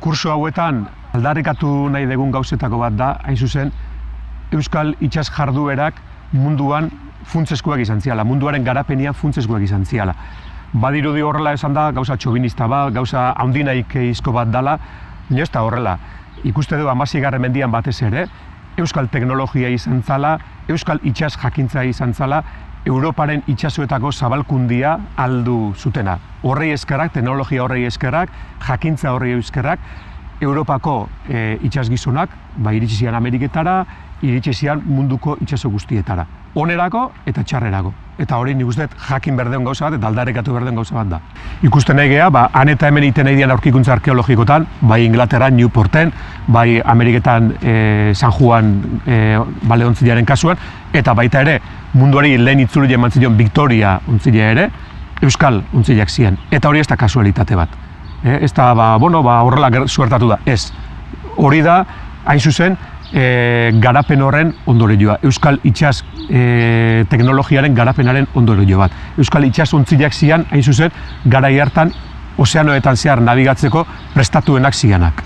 kurso hauetan aldarrikatu nahi dugun gauzetako bat da, hain zuzen, euskal itsas jarduerak munduan funtsezkoak izan ziala, munduaren garapenian funtsezkoak izan ziala. Badirudi horrela esan da, gauza txobinista bat, gauza handinaik izko bat dala, baina ez da horrela. Ikuste du 16. mendian batez ere, euskal teknologia izan zala, euskal itsas jakintza izan zala, Europaren itsasoetako zabalkundia aldu zutena. Horrei eskerrak, teknologia horrei eskerrak, jakintza horrei eskerrak, Europako itsasgizonak iritsi zian Ameriketara, iritsi zian munduko itsaso guztietara. Onerako eta txarrerako. Eta hori nik uste jakin berdeon gauza bat eta aldarrikatu berdeon gauza bat da. Ikusten nahi geha, han eta hemen iten nahi dian aurkikuntza arkeologikotan, bai Inglaterran, Newporten, bai Ameriketan San Juan baleontzilaren kasuan, eta baita ere munduari lehen itzuli eman zion Victoria ontzilea ere, euskal ontzilak ziren. Eta hori ez da kasualitate bat. Ez da, horrela suertatu da. Ez. Hori da, hain zuzen, garapen horren ondorioa. Euskal itsas teknologiaren garapenaren ondorio bat. Euskal itsas ontzilak zian, hain zuzen, garai hartan, ozeanoetan zehar nabigatzeko prestatuenak zianak.